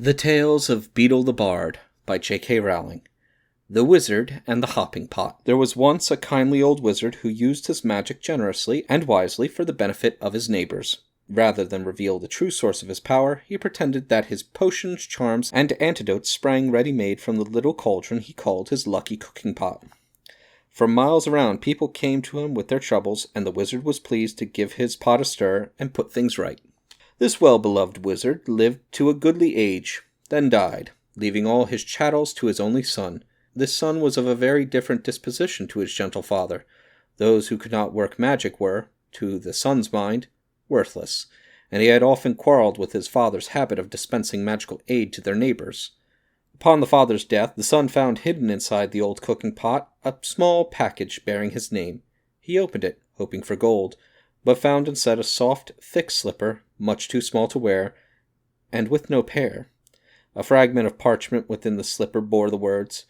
The Tales of Beedle the Bard by J.K. Rowling. The Wizard and the Hopping Pot. There was once a kindly old wizard who used his magic generously and wisely for the benefit of his neighbors. Rather than reveal the true source of his power, he pretended that his potions, charms, and antidotes sprang ready-made from the little cauldron he called his lucky cooking pot. For miles around, people came to him with their troubles, and the wizard was pleased to give his pot a stir and put things right. This well-beloved wizard lived to a goodly age, then died, leaving all his chattels to his only son. This son was of a very different disposition to his gentle father. Those who could not work magic were, to the son's mind, worthless, and he had often quarreled with his father's habit of dispensing magical aid to their neighbors. Upon the father's death, the son found hidden inside the old cooking pot a small package bearing his name. He opened it, hoping for gold, but found instead a soft, thick slipper, much too small to wear, and with no pair. A fragment of parchment within the slipper bore the words,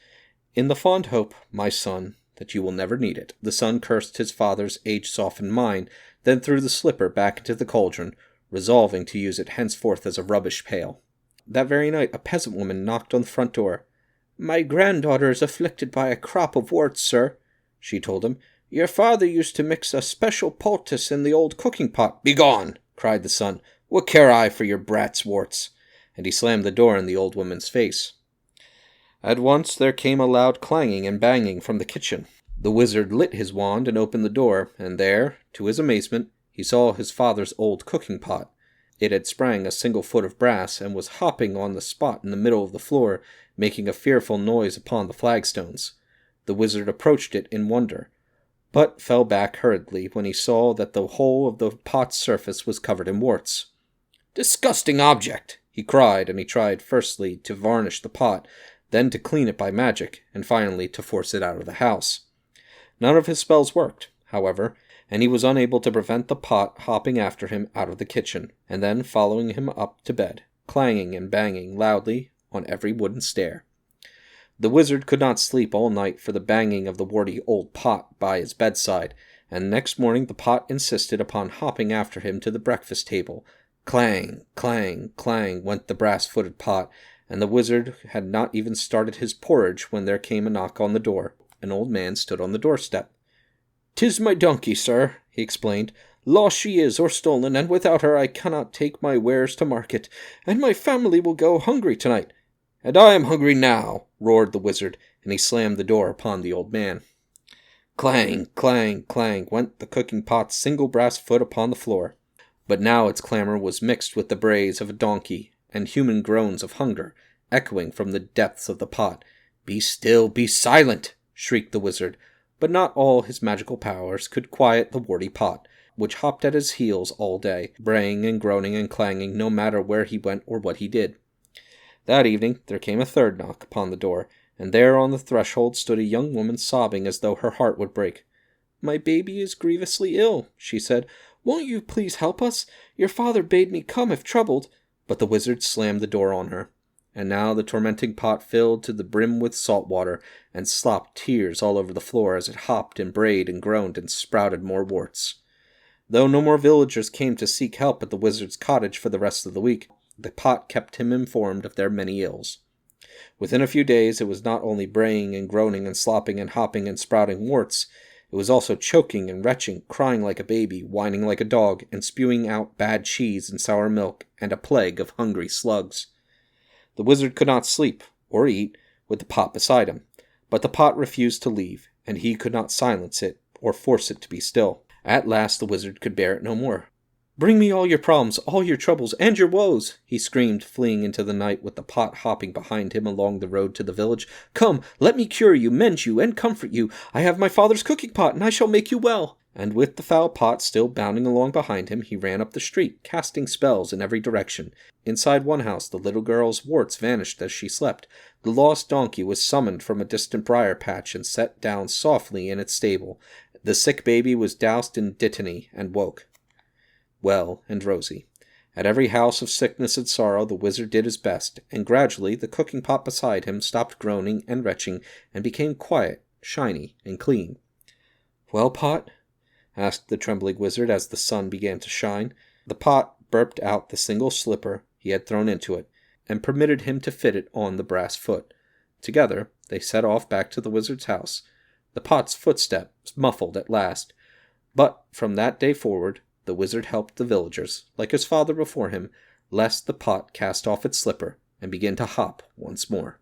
"In the fond hope, my son, that you will never need it." The son cursed his father's age-softened mind, then threw the slipper back into the cauldron, resolving to use it henceforth as a rubbish pail. That very night a peasant woman knocked on the front door. "My granddaughter is afflicted by a crop of warts, sir," she told him. "Your father used to mix a special poultice in the old cooking pot." "Begone!" cried the son. "What care I for your brat's warts?" And he slammed the door in the old woman's face. At once there came a loud clanging and banging from the kitchen. The wizard lit his wand and opened the door, and there, to his amazement, he saw his father's old cooking pot. It had sprang a single foot of brass, and was hopping on the spot in the middle of the floor, making a fearful noise upon the flagstones. The wizard approached it in wonder, but fell back hurriedly when he saw that the whole of the pot's surface was covered in warts. "Disgusting object!" he cried, and he tried firstly to varnish the pot, then to clean it by magic, and finally to force it out of the house. None of his spells worked, however, and he was unable to prevent the pot hopping after him out of the kitchen, and then following him up to bed, clanging and banging loudly on every wooden stair. The wizard could not sleep all night for the banging of the warty old pot by his bedside, and next morning the pot insisted upon hopping after him to the breakfast table. Clang, clang, clang went the brass-footed pot, and the wizard had not even started his porridge when there came a knock on the door. An old man stood on the doorstep. "'Tis my donkey, sir," he explained. "Lost she is, or stolen, and without her I cannot take my wares to market, and my family will go hungry tonight." "And I am hungry now," roared the wizard, and he slammed the door upon the old man. Clang, clang, clang went the cooking pot's single brass foot upon the floor. But now its clamor was mixed with the brays of a donkey, and human groans of hunger, echoing from the depths of the pot. "Be still, be silent!" shrieked the wizard, but not all his magical powers could quiet the warty pot, which hopped at his heels all day, braying and groaning and clanging no matter where he went or what he did. That evening there came a third knock upon the door, and there on the threshold stood a young woman sobbing as though her heart would break. "My baby is grievously ill," she said. "Won't you please help us? Your father bade me come if troubled." But the wizard slammed the door on her. And now the tormenting pot filled to the brim with salt water, and slopped tears all over the floor as it hopped and brayed and groaned and sprouted more warts. Though no more villagers came to seek help at the wizard's cottage for the rest of the week, the pot kept him informed of their many ills. Within a few days it was not only braying and groaning and slopping and hopping and sprouting warts, it was also choking and retching, crying like a baby, whining like a dog, and spewing out bad cheese and sour milk, and a plague of hungry slugs. The wizard could not sleep, or eat, with the pot beside him, but the pot refused to leave, and he could not silence it, or force it to be still. At last the wizard could bear it no more. "Bring me all your problems, all your troubles, and your woes!" he screamed, fleeing into the night with the pot hopping behind him along the road to the village. "Come, let me cure you, mend you, and comfort you. I have my father's cooking pot, and I shall make you well." And with the foul pot still bounding along behind him, he ran up the street, casting spells in every direction. Inside one house, the little girl's warts vanished as she slept. The lost donkey was summoned from a distant briar patch and set down softly in its stable. The sick baby was doused in dittany and woke, well and rosy. At every house of sickness and sorrow the wizard did his best, and gradually the cooking pot beside him stopped groaning and retching, and became quiet, shiny, and clean. "Well, pot?" asked the trembling wizard as the sun began to shine. The pot burped out the single slipper he had thrown into it, and permitted him to fit it on the brass foot. Together they set off back to the wizard's house, the pot's footsteps muffled at last. But from that day forward the wizard helped the villagers, like his father before him, lest the pot cast off its slipper and begin to hop once more.